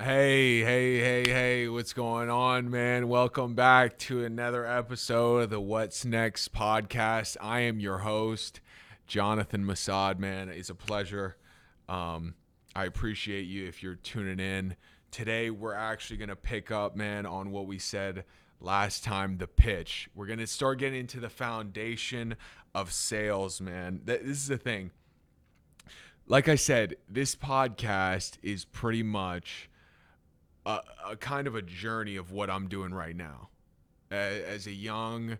Hey, what's going on, man? Welcome back to another episode of the What's Next podcast. I am your host, Jonathan Masad, man. It's a pleasure. I appreciate you if you're tuning in. Today, we're actually going to pick up, man, on what we said last time, the pitch. We're going to start getting into the foundation of sales, man. This is the thing. Like I said, this podcast is pretty much a kind of a journey of what I'm doing right now as a young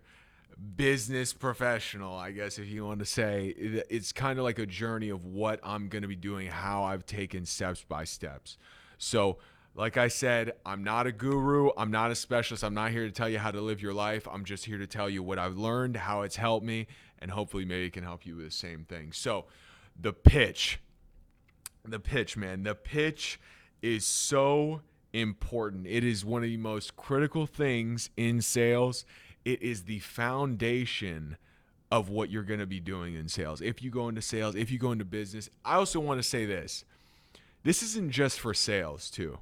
business professional, I guess, if you want to say. It's kind of like a journey of what I'm going to be doing, how I've taken steps by steps. So like I said, I'm not a guru, I'm not a specialist, I'm not here to tell you how to live your life. I'm just here to tell you what I've learned, how it's helped me, and hopefully maybe it can help you with the same thing. So the pitch, man, the pitch is so important. It is one of the most critical things in sales. It is the foundation of what you're going to be doing in sales. If you go into sales, if you go into business, I also want to say this. This isn't just for sales too,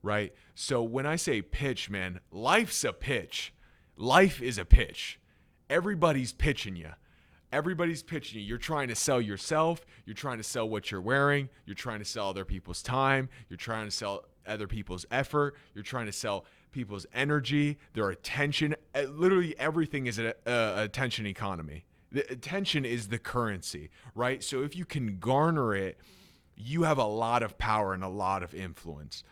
right? So when I say pitch, man, life's a pitch. Life is a pitch. Everybody's pitching you. Everybody's pitching you. You're trying to sell yourself. You're trying to sell what you're wearing. You're trying to sell other people's time. You're trying to sell other people's effort. You're trying to sell people's energy, their attention. Literally everything is an attention economy. The attention is the currency, right? So if you can garner it, you have a lot of power and a lot of influence.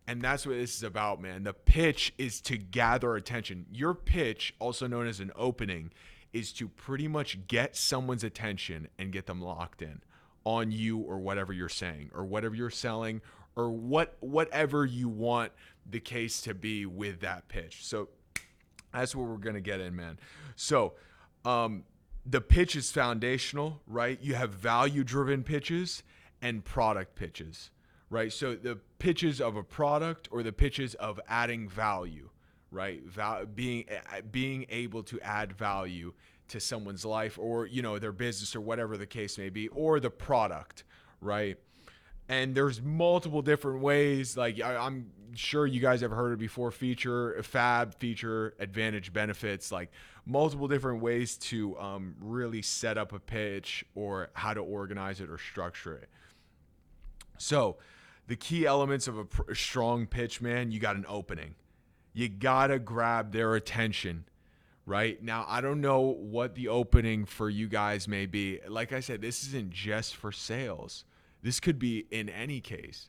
And that's what this is about, man. The pitch is to gather attention. Your pitch, also known as an opening, is to pretty much get someone's attention and get them locked in on you or whatever you're saying or whatever you're selling or whatever you want the case to be with that pitch. So that's what we're going to get in, man. So the pitch is foundational, right? You have value-driven pitches and product pitches, right? So the pitches of a product or the pitches of adding value, right? Being able to add value to someone's life or, you know, their business or whatever the case may be, or the product, right? And there's multiple different ways. Like I'm sure you guys have heard it before: feature, advantage, benefits, like multiple different ways to really set up a pitch or how to organize it or structure it. So the key elements of a strong pitch, man, you got an opening. You got to grab their attention, right? Now, I don't know what the opening for you guys may be. Like I said, this isn't just for sales. This could be in any case,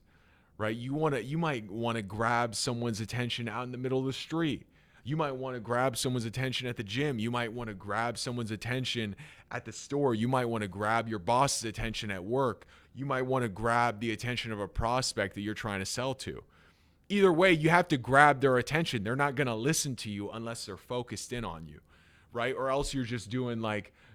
right? You might want to grab someone's attention out in the middle of the street. You might want to grab someone's attention at the gym. You might want to grab someone's attention at the store. You might want to grab your boss's attention at work. You might want to grab the attention of a prospect that you're trying to sell to. Either way, you have to grab their attention. They're not going to listen to you unless they're focused in on you, right? Or else you're just doing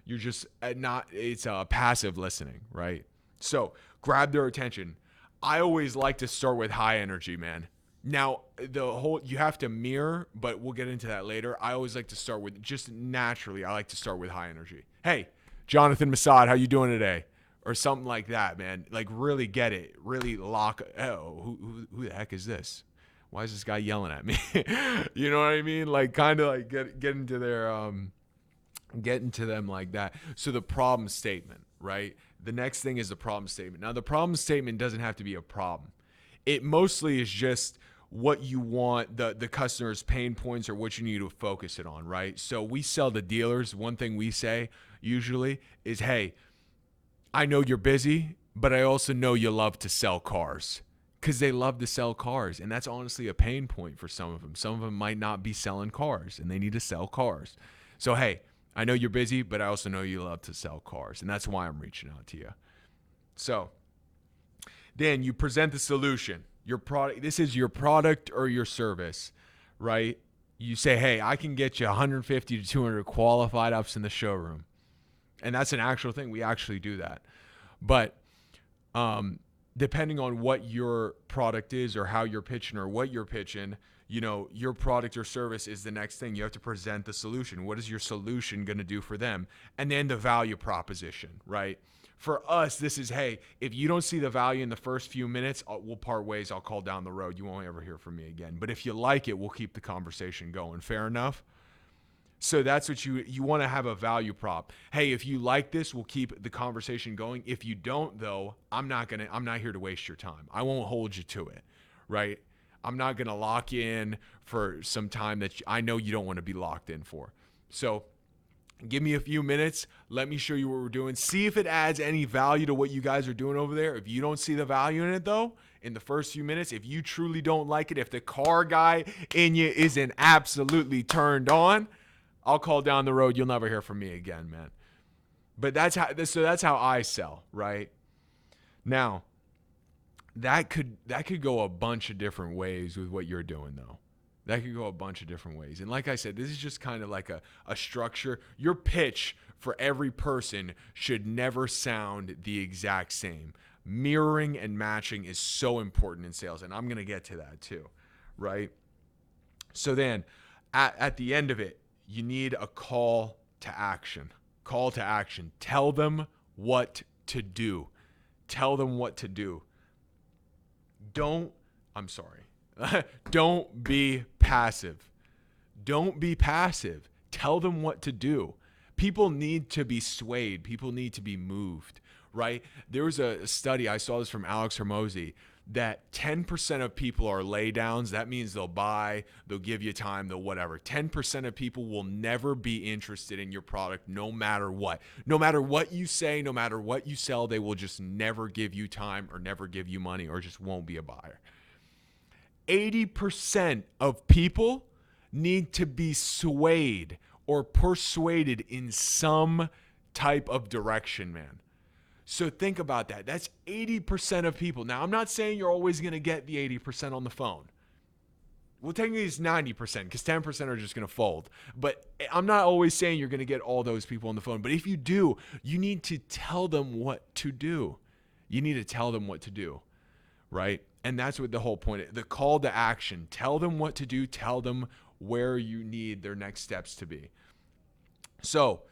it's passive listening, right? So grab their attention. I always like to start with high energy, man. Now, you have to mirror, but we'll get into that later. I always like to start with, just naturally, I like to start with high energy. Hey, Jonathan Masad, how you doing today? Or something like that, man. Like really get it. Really lock. Oh, who the heck is this? Why is this guy yelling at me? You know what I mean? Like kind of like get into their get into them like that. So the problem statement, right? The next thing is the problem statement. Now the problem statement doesn't have to be a problem. It mostly is just what you want, the customer's pain points or what you need to focus it on, right? So we sell to dealers. One thing we say usually is, hey, I know you're busy, but I also know you love to sell cars, because they love to sell cars. And that's honestly a pain point for some of them. Some of them might not be selling cars and they need to sell cars. So, hey, I know you're busy, but I also know you love to sell cars. And that's why I'm reaching out to you. So then you present the solution. Your product. This is your product or your service, right? You say, hey, I can get you 150 to 200 qualified ups in the showroom. And that's an actual thing. We actually do that. But depending on what your product is or how you're pitching or what you're pitching, you know, your product or service is the next thing. You have to present the solution. What is your solution going to do for them? And then the value proposition, right? For us, this is, hey, if you don't see the value in the first few minutes, we'll part ways. I'll call down the road. You won't ever hear from me again. But if you like it, we'll keep the conversation going. Fair enough? So that's what you want to have a value prop. Hey, if you like this, we'll keep the conversation going. If you don't, though, I'm not here to waste your time. I won't hold you to it, right? I'm not going to lock you in for some time that I know you don't want to be locked in for. So give me a few minutes. Let me show you what we're doing. See if it adds any value to what you guys are doing over there. If you don't see the value in it, though, in the first few minutes, if you truly don't like it, if the car guy in you isn't absolutely turned on, I'll call down the road. You'll never hear from me again, man. But that's how I sell, right? Now, that could go a bunch of different ways with what you're doing, though. That could go a bunch of different ways. And like I said, this is just kind of like a structure. Your pitch for every person should never sound the exact same. Mirroring and matching is so important in sales, and I'm going to get to that too, right? So then at the end of it, you need a call to action. Call to action. Tell them what to do. Tell them what to do. Don't be passive. Don't be passive. Tell them what to do. People need to be swayed. People need to be moved, right? There was a study, I saw this from Alex Hormozy, that 10% of people are laydowns. That means they'll buy, they'll give you time, they'll whatever. 10% of people will never be interested in your product no matter what. No matter what you say, no matter what you sell, they will just never give you time or never give you money or just won't be a buyer. 80% of people need to be swayed or persuaded in some type of direction, man. So think about that. That's 80% of people. Now, I'm not saying you're always going to get the 80% on the phone. Well, technically it's 90% because 10% are just going to fold. But I'm not always saying you're going to get all those people on the phone. But if you do, you need to tell them what to do. You need to tell them what to do, right? And that's what the whole point is. The call to action. Tell them what to do. Tell them where you need their next steps to be. So,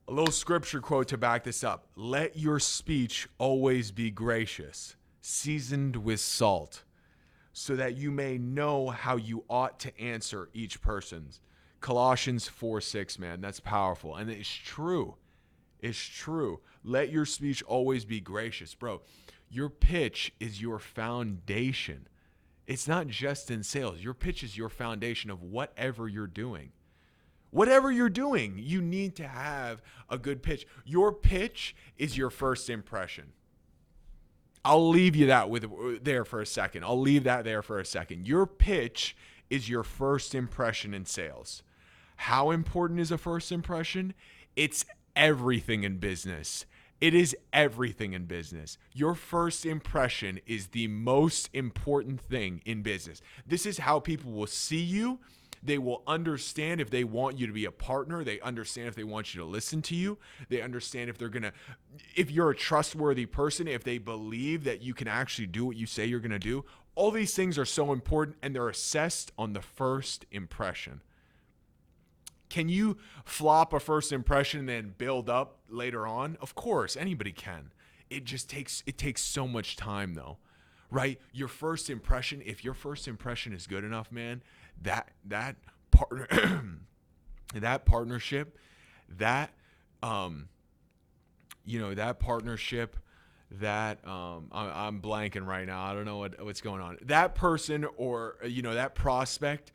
a little scripture quote to back this up. Let your speech always be gracious, seasoned with salt, so that you may know how you ought to answer each person's. Colossians 4:6, man, that's powerful. And it's true. It's true. Let your speech always be gracious. Bro, your pitch is your foundation. It's not just in sales. Your pitch is your foundation of whatever you're doing. Whatever you're doing, you need to have a good pitch. Your pitch is your first impression. I'll leave you there for a second. Your pitch is your first impression in sales. How important is a first impression? It's everything in business. It is everything in business. Your first impression is the most important thing in business. This is how people will see you. They will understand if they want you to be a partner. They understand if they want you to listen to you. They understand if you're a trustworthy person, if they believe that you can actually do what you say you're going to do. All these things are so important, and they're assessed on the first impression. Can you flop a first impression and then build up later on? Of course, anybody can. It takes so much time though, right? Your first impression, if your first impression is good enough, man, that partnership, that partnership, I'm blanking right now. I don't know what's going on. That person or, that prospect,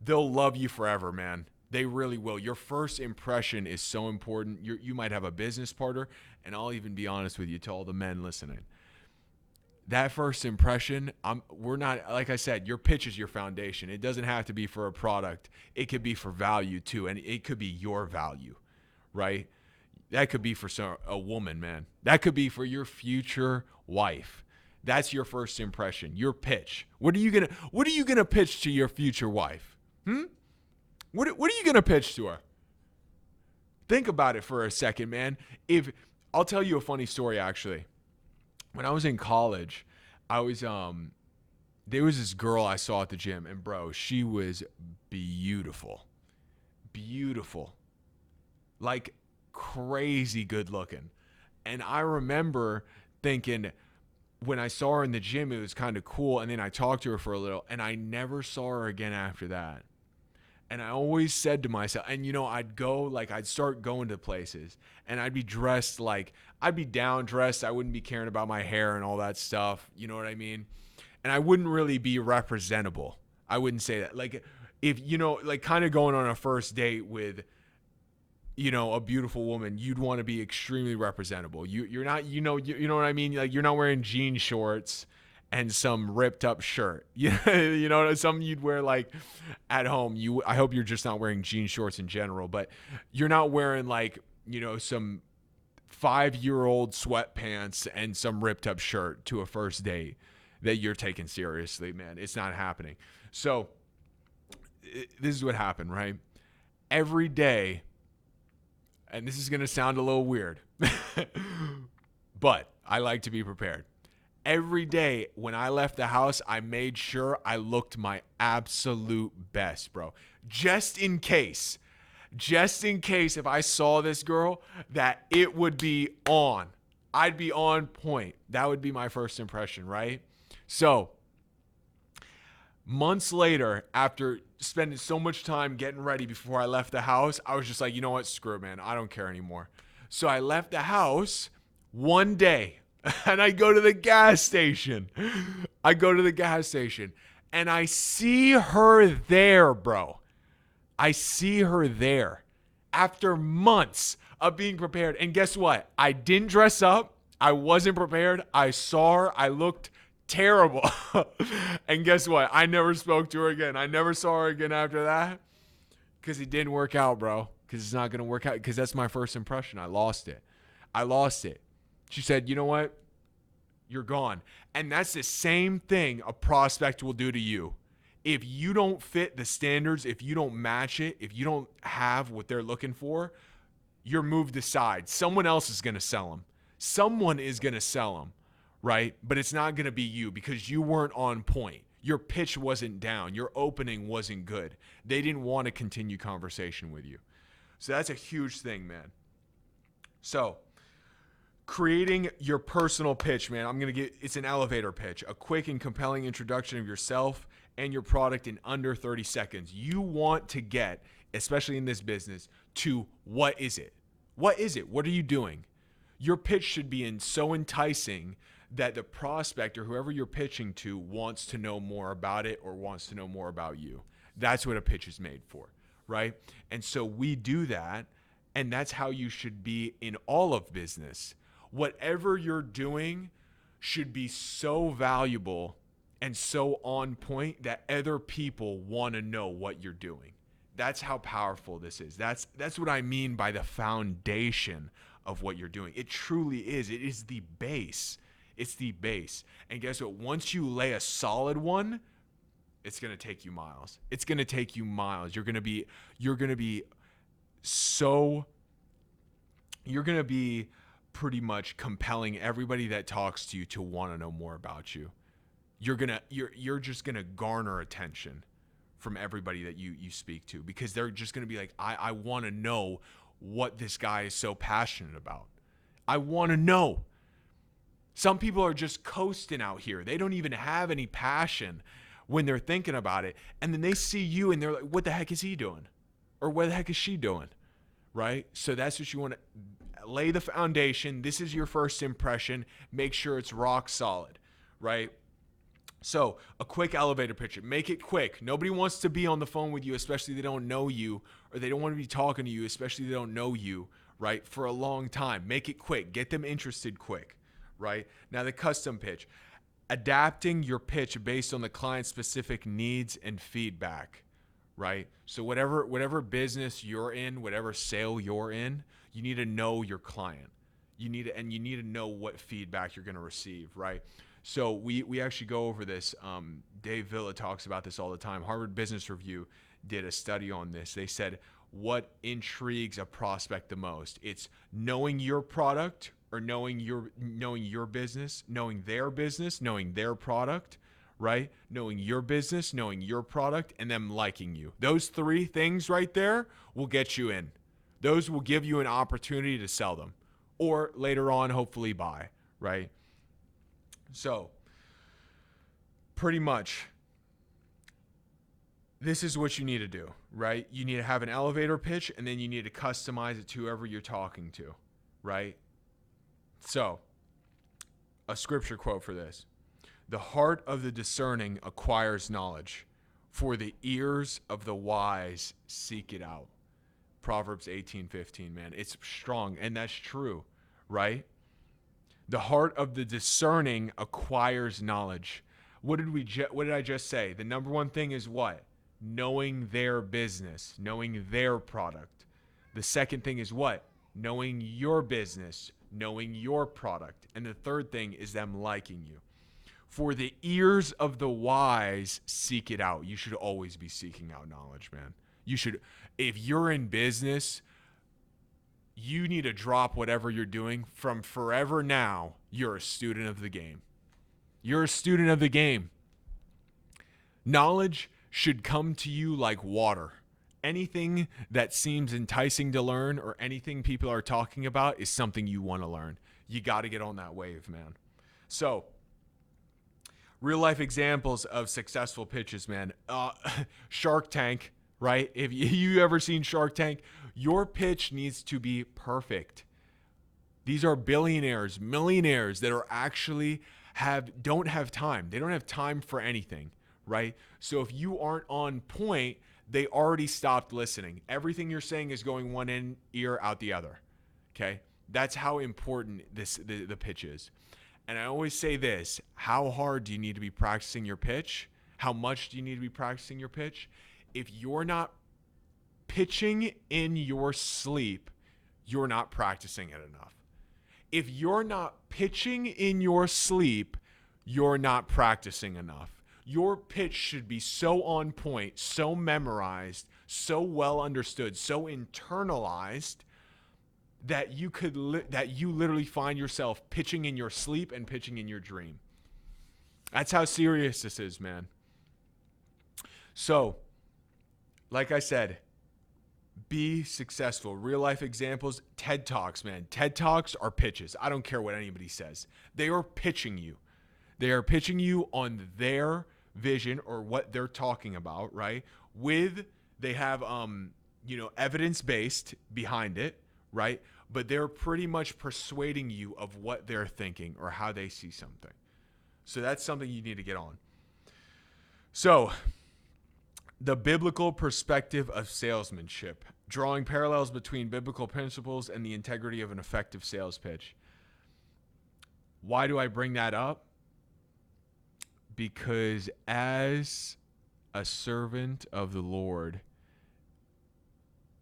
they'll love you forever, man. They really will. Your first impression is so important. You might have a business partner, and I'll even be honest with you to all the men listening. That first impression, we're not, like I said, your pitch is your foundation. It doesn't have to be for a product. It could be for value too, and it could be your value, right? That could be for a woman, man. That could be for your future wife. That's your first impression, your pitch. What are you gonna pitch to your future wife? What are you gonna pitch to her? Think about it for a second, man. I'll tell you a funny story actually. When I was in college, there was this girl I saw at the gym, and bro, she was beautiful. Beautiful. Like crazy good looking. And I remember thinking, when I saw her in the gym, it was kind of cool. And then I talked to her for a little, and I never saw her again after that. And I always said to myself, and I'd start going to places, and I'd be dressed like, I'd be down dressed. I wouldn't be caring about my hair and all that stuff. You know what I mean? And I wouldn't really be representable. I wouldn't say that. Like, if, kind of going on a first date with, a beautiful woman, you'd want to be extremely representable. You're not, you know what I mean? Like, you're not wearing jean shorts and some ripped up shirt. Something you'd wear like at home. I hope you're just not wearing jean shorts in general, but you're not wearing like, some 5-year-old sweatpants and some ripped up shirt to a first date that you're taking seriously, man. It's not happening. So this is what happened, right? Every day, and this is going to sound a little weird, but I like to be prepared. Every day when I left the house, I made sure I looked my absolute best, bro. Just in case if I saw this girl, that it would be on. I'd be on point. That would be my first impression, right? So months later, after spending so much time getting ready before I left the house, I was just like, you know what? Screw it, man. I don't care anymore. So I left the house one day and I go to the gas station. And I see her there, bro. I see her there after months of being prepared. And guess what? I didn't dress up. I wasn't prepared. I saw her. I looked terrible. And guess what? I never spoke to her again. I never saw her again after that, because it didn't work out, bro. Because it's not going to work out, because that's my first impression. I lost it. She said, you know what? You're gone. And that's the same thing a prospect will do to you. If you don't fit the standards, if you don't match it, if you don't have what they're looking for, you're moved aside. Someone else is going to sell them. Right? But it's not going to be you, because you weren't on point. Your pitch wasn't down. Your opening wasn't good. They didn't want to continue conversation with you. So that's a huge thing, man. So creating your personal pitch, man. It's an elevator pitch, a quick and compelling introduction of yourself and your product in under 30 seconds. You want to get, especially in this business, to what is it? What is it? What are you doing? Your pitch should be so enticing that the prospect or whoever you're pitching to wants to know more about it or wants to know more about you. That's what a pitch is made for, right? And so we do that, and that's how you should be in all of business. Whatever you're doing should be so valuable and so on point that other people want to know what you're doing. That's how powerful this is. That's what I mean by the foundation of what you're doing. It truly is. It is the base. It's the base. And guess what? Once you lay a solid one, it's going to take you miles. You're going to be pretty much compelling everybody that talks to you to want to know more about you. You're just going to garner attention from everybody that you speak to, because they're just going to be like, I want to know what this guy is so passionate about. I want to know. Some people are just coasting out here. They don't even have any passion when they're thinking about it. And then they see you and they're like, what the heck is he doing? Or what the heck is she doing? Right? So that's what you want to lay the foundation. This is your first impression. Make sure it's rock solid, right? So a quick elevator pitch. Make it quick. Nobody wants to be on the phone with you, especially if they don't know you, or they don't want to be talking to you, especially if they don't know you, right? For a long time. Make it quick. Get them interested quick, right? Now the custom pitch. Adapting your pitch based on the client's specific needs and feedback, right? So whatever business you're in, whatever sale you're in, you need to know your client. You need to know what feedback you're going to receive, right? So we actually go over this. Dave Villa talks about this all the time. Harvard Business Review did a study on this. They said, what intrigues a prospect the most? It's knowing your product, or knowing your business, knowing their product, right? Knowing your business, knowing your product, and them liking you. Those three things right there will get you in. Those will give you an opportunity to sell them. or later on, hopefully buy, right? So pretty much this is what you need to do, right? You need to have an elevator pitch, and then you need to customize it to whoever you're talking to, right? So a scripture quote for this: the heart of the discerning acquires knowledge, for the ears of the wise seek it out. Proverbs 18:15, man. It's strong, and that's true, right? The heart of the discerning acquires knowledge. What did I just say? The number one thing is what? Knowing their business, knowing their product. The second thing is what? Knowing your business, knowing your product. And the third thing is them liking you. For the ears of the wise seek it out. You should always be seeking out knowledge, man. You should, if you're in business, you need to drop whatever you're doing. From forever now, you're a student of the game. You're a student of the game. Knowledge should come to you like water. Anything that seems enticing to learn or anything people are talking about is something you want to learn. You got to get on that wave, man. So, real life examples of successful pitches, man. Shark Tank, right? If you ever seen Shark Tank, your pitch needs to be perfect. These are billionaires, millionaires that are actually don't have time. They don't have time for anything, right? So if you aren't on point, they already stopped listening. Everything you're saying is going one ear out the other. Okay? That's how important the pitch is. And I always say this: how hard do you need to be practicing your pitch? How much do you need to be practicing your pitch? If you're not pitching in your sleep, you're not practicing it enough. If you're not pitching in your sleep, you're not practicing enough. Your pitch should be so on point, so memorized, so well understood, so internalized that you literally find yourself pitching in your sleep and pitching in your dream. That's how serious this is, man. So, like I said, be successful. Real life examples, TED Talks, man. TED Talks are pitches. I don't care what anybody says. They are pitching you. They are pitching you on their vision or what they're talking about, right? They have evidence-based behind it, right? But they're pretty much persuading you of what they're thinking or how they see something. So that's something you need to get on. So, the biblical perspective of salesmanship, drawing parallels between biblical principles and the integrity of an effective sales pitch. Why do I bring that up? Because as a servant of the Lord,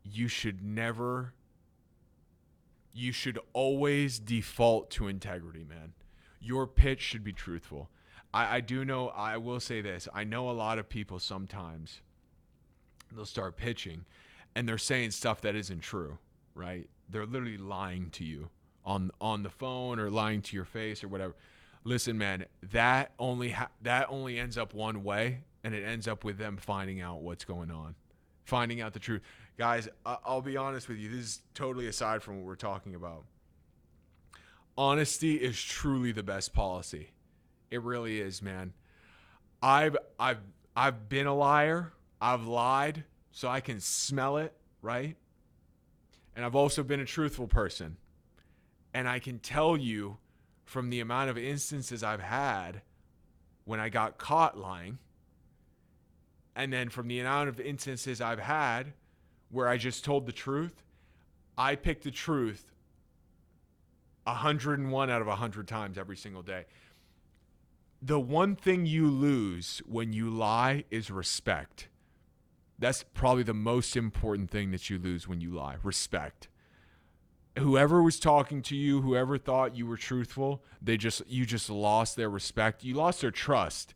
you should always default to integrity, man. Your pitch should be truthful. I will say this. I know a lot of people sometimes, they'll start pitching and they're saying stuff that isn't true, right? They're literally lying to you on the phone or lying to your face or whatever. Listen, man, that only ends up one way, and it ends up with them finding out what's going on, finding out the truth. Guys, I'll be honest with you. This is totally aside from what we're talking about. Honesty is truly the best policy. It really is, man. I've been a liar. I've lied, so I can smell it, right? And I've also been a truthful person. And I can tell you from the amount of instances I've had when I got caught lying, and then from the amount of instances I've had where I just told the truth, I pick the truth 101 out of 100 times every single day. The one thing you lose when you lie is respect. That's probably the most important thing that you lose when you lie. Respect. Whoever was talking to you, whoever thought you were truthful, you just lost their respect. You lost their trust,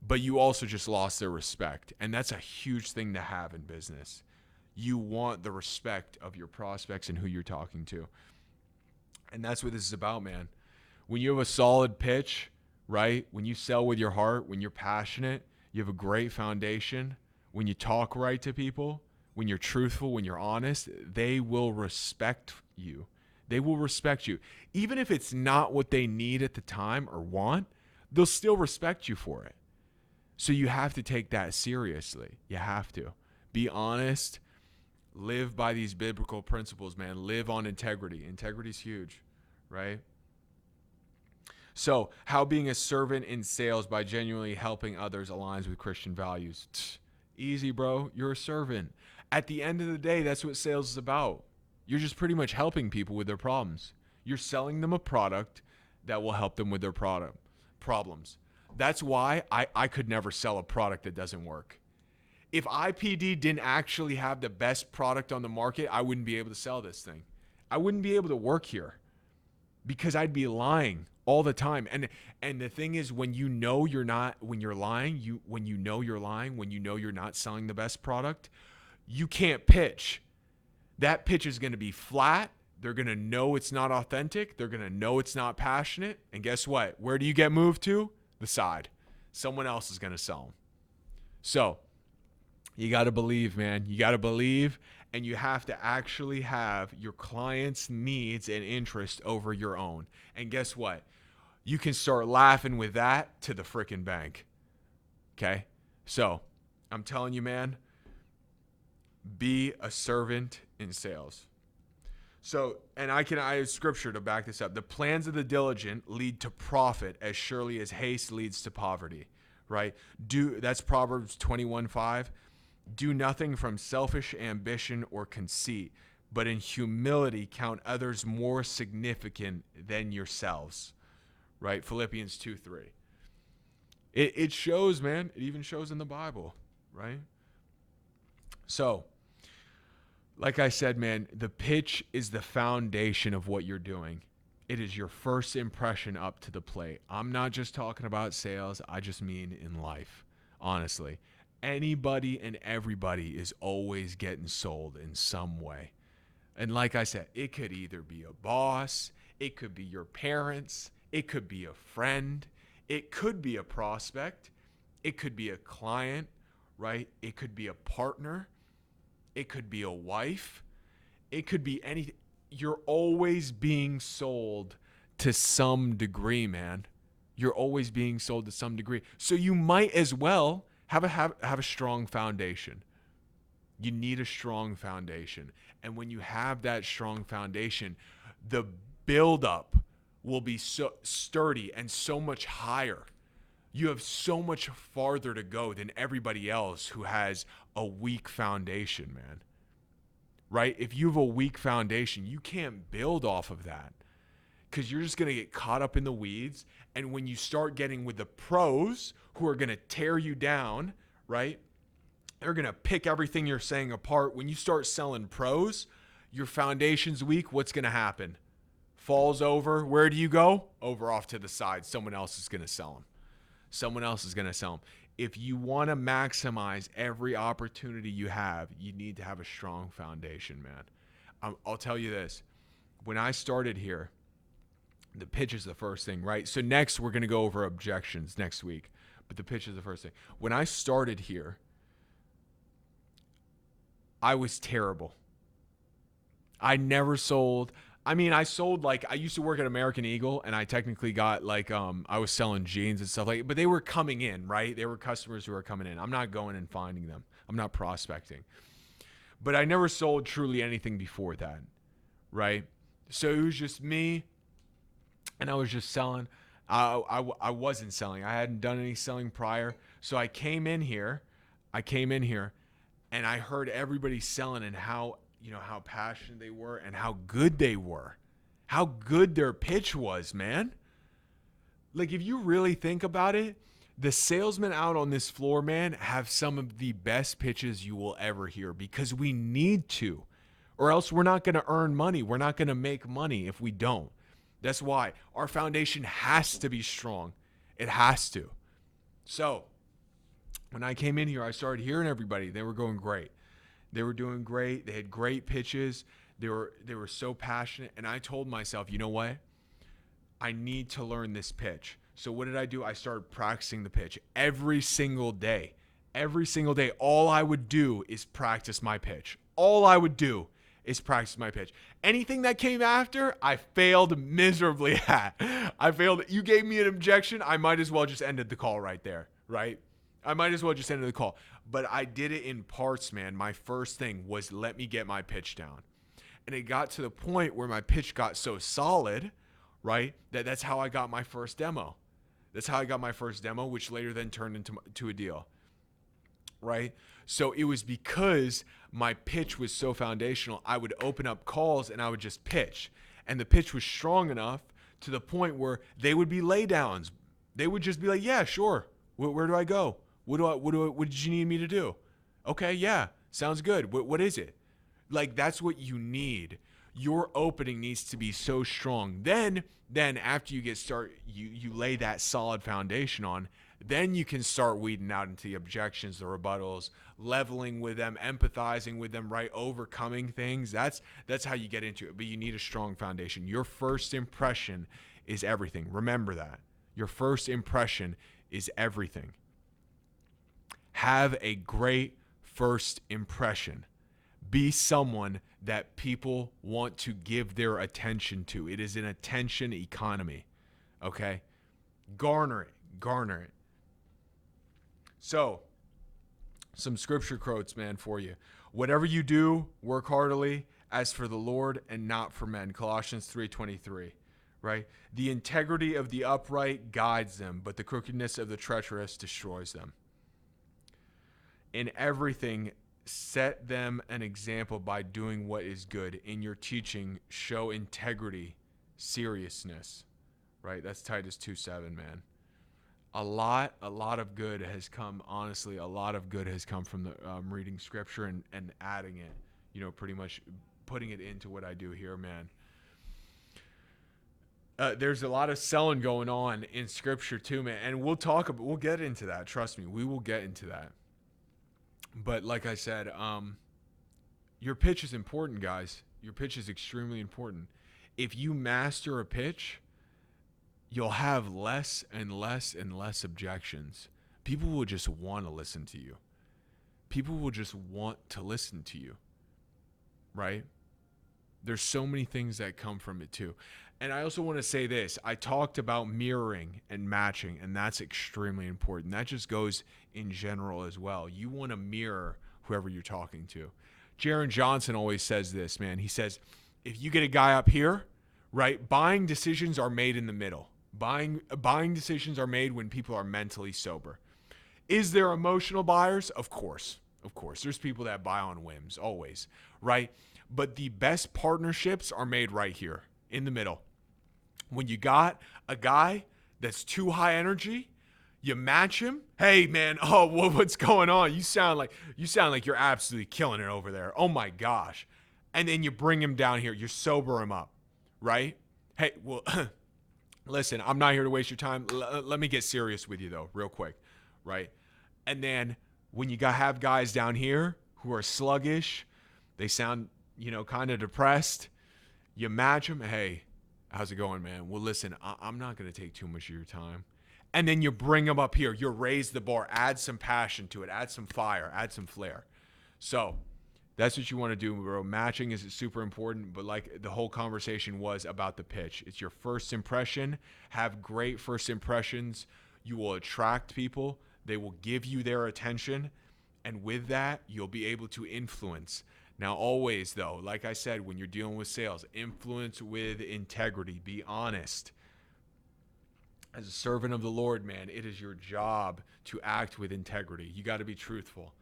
but you also just lost their respect. And that's a huge thing to have in business. You want the respect of your prospects and who you're talking to. And that's what this is about, man. When you have a solid pitch, right? When you sell with your heart, when you're passionate, you have a great foundation. When you talk right to people, when you're truthful, when you're honest, they will respect you. They will respect you. Even if it's not what they need at the time or want, they'll still respect you for it. So you have to take that seriously. You have to. Be honest. Live by these biblical principles, man. Live on integrity. Integrity is huge, right? So, how being a servant in sales by genuinely helping others aligns with Christian values. Easy, bro. You're a servant. At the end of the day, that's what sales is about. You're just pretty much helping people with their problems. You're selling them a product that will help them with their problems. That's why I could never sell a product that doesn't work. If IPD didn't actually have the best product on the market, I wouldn't be able to sell this thing. I wouldn't be able to work here because I'd be lying all the time. And the thing is, when you know you're not, when you're lying, when you know you're lying, when you know you're not selling the best product, you can't pitch. That pitch is going to be flat. They're going to know it's not authentic. They're going to know it's not passionate. And guess what? Where do you get moved to? The side. Someone else is going to sell them. So you got to believe, man. You got to believe, and you have to actually have your client's needs and interest over your own. And guess what? You can start laughing with that to the freaking bank. Okay? So I'm telling you, man, be a servant in sales. So, and I have scripture to back this up. The plans of the diligent lead to profit as surely as haste leads to poverty, right? That's Proverbs 21:5. Do nothing from selfish ambition or conceit, but in humility count others more significant than yourselves, right? Philippians 2:3. It shows, man. It even shows in the Bible, right? So, like I said, man, the pitch is the foundation of what you're doing. It is your first impression up to the plate. I'm not just talking about sales. I just mean in life, honestly. Anybody and everybody is always getting sold in some way. And like I said, it could either be a boss, it could be your parents, it could be a friend, it could be a prospect, it could be a client, right? It could be a partner. It could be a wife. It could be anything. You're always being sold to some degree, man. You're always being sold to some degree. So you might as well have a strong foundation. You need a strong foundation. And when you have that strong foundation, the buildup will be so sturdy and so much higher. You have so much farther to go than everybody else who has a weak foundation, man. Right? If you have a weak foundation, you can't build off of that because you're just going to get caught up in the weeds. And when you start getting with the pros who are going to tear you down, right? They're going to pick everything you're saying apart. When you start selling pros, your foundation's weak. What's going to happen? Falls over. Where do you go? Over off to the side. Someone else is going to sell them. Someone else is going to sell them. If you want to maximize every opportunity you have, you need to have a strong foundation, man. I'll tell you this. When I started here, the pitch is the first thing, right? So next, we're going to go over objections next week. But the pitch is the first thing. When I started here, I was terrible. I never sold. I mean, I sold I used to work at American Eagle, and I technically got I was selling jeans and stuff but they were coming in, right? They were customers who were coming in. I'm not going and finding them. I'm not prospecting. But I never sold truly anything before that, right? So it was just me, and I was just selling. I wasn't selling. I hadn't done any selling prior. So I came in here, and I heard everybody selling and how passionate they were and how good they were, how good their pitch was, man. Like, if you really think about it, the salesmen out on this floor, man, have some of the best pitches you will ever hear because we need to, or else we're not going to earn money. We're not going to make money if we don't. That's why our foundation has to be strong. It has to. So when I came in here, I started hearing everybody. They were going great. They were doing great. They had great pitches. They were so passionate. And I told myself, you know what? I need to learn this pitch. So what did I do? I started practicing the pitch every single day. Every single day. All I would do is practice my pitch. All I would do is practice my pitch. Anything that came after, I failed miserably at. I failed. You gave me an objection. I might as well just ended the call right there, right? I might as well just ended the call. But I did it in parts, man. My first thing was let me get my pitch down. And it got to the point where my pitch got so solid, right, that's how I got my first demo. That's how I got my first demo, which later then turned into a deal, right? So it was because my pitch was so foundational, I would open up calls and I would just pitch. And the pitch was strong enough to the point where they would be laydowns. They would just be like, yeah, sure. Where do I go? What did you need me to do? Okay, yeah, sounds good. What is it? Like, that's what you need. Your opening needs to be so strong. Then after you get started, you lay that solid foundation on, then you can start weeding out into the objections, the rebuttals, leveling with them, empathizing with them, right? Overcoming things. That's how you get into it. But you need a strong foundation. Your first impression is everything. Remember that. Your first impression is everything. Have a great first impression. Be someone that people want to give their attention to. It is an attention economy, okay? Garner it. So, some scripture quotes, man, for you. Whatever you do, work heartily as for the Lord and not for men. Colossians 3:23, right? The integrity of the upright guides them, but the crookedness of the treacherous destroys them. In everything, set them an example by doing what is good. In your teaching, show integrity, seriousness, right? That's Titus 2:7, man. A lot of good has come, honestly, a lot of good has come from the reading scripture and adding it, pretty much putting it into what I do here, man. There's a lot of selling going on in scripture too, man. And we'll get into that. Trust me, we will get into that. But like I said, your pitch is important, guys. Your pitch is extremely important. If you master a pitch, you'll have less and less and less objections. People will just want to listen to you. People will just want to listen to you, right? There's so many things that come from it too. And I also want to say this. I talked about mirroring and matching, and that's extremely important. That just goes in general as well. You want to mirror whoever you're talking to. Jaron Johnson always says this, man. He says, if you get a guy up here, right, buying decisions are made in the middle. Buying decisions are made when people are mentally sober. Is there emotional buyers? Of course. There's people that buy on whims, always, right? But the best partnerships are made right here in the middle. When you got a guy that's too high energy, you match him. Hey man, what's going on? You sound like you're absolutely killing it over there. Oh my gosh. And then you bring him down here. You sober him up, right? Hey, well, listen, I'm not here to waste your time. Let me get serious with you though, real quick, right? And then when you have guys down here who are sluggish, they sound, kind of depressed, you match them. Hey, how's it going, man? Well, listen, I'm not going to take too much of your time. And then you bring them up here. You raise the bar, add some passion to it, add some fire, add some flair. So that's what you want to do, bro. Matching is super important, but like the whole conversation was about the pitch. It's your first impression. Have great first impressions. You will attract people. They will give you their attention. And with that, you'll be able to influence. Now, always, though, like I said, when you're dealing with sales, influence with integrity. Be honest. As a servant of the Lord, man, it is your job to act with integrity. You got to be truthful.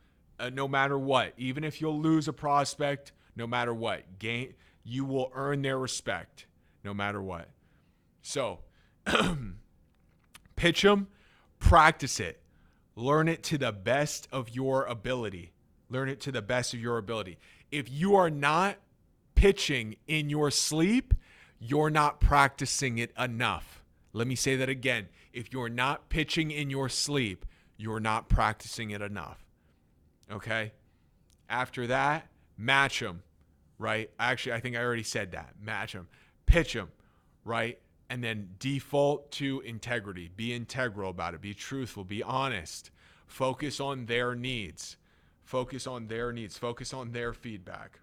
No matter what, even if you'll lose a prospect, no matter what, you will earn their respect, no matter what. So, pitch them, practice it, learn it to the best of your ability. If you are not pitching in your sleep, you're not practicing it enough. Let me say that again. If you're not pitching in your sleep, you're not practicing it enough. Okay? After that, match them, right? Actually, I think I already said that. Match them. Pitch them, right? And then default to integrity. Be integral about it. Be truthful. Be honest. Focus on their needs. Focus on their feedback.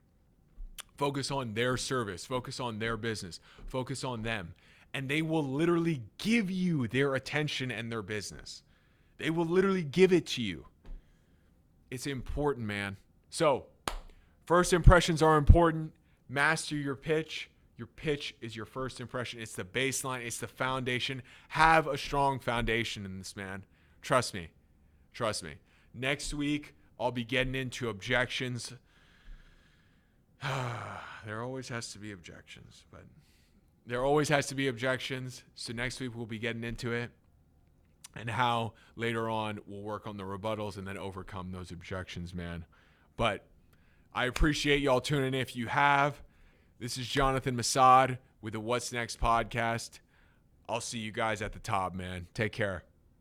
Focus on their service. Focus on their business. Focus on them. And they will literally give you their attention and their business. They will literally give it to you. It's important, man. So, first impressions are important. Master your pitch. Your pitch is your first impression. It's the baseline. It's the foundation. Have a strong foundation in this, man. Trust me. Trust me. Next week, I'll be getting into objections. There always has to be objections, but there always has to be objections. So next week, we'll be getting into it and how later on we'll work on the rebuttals and then overcome those objections, man. But I appreciate y'all tuning in. If you have, this is Jonathan Masad with the What's Next podcast. I'll see you guys at the top, man. Take care.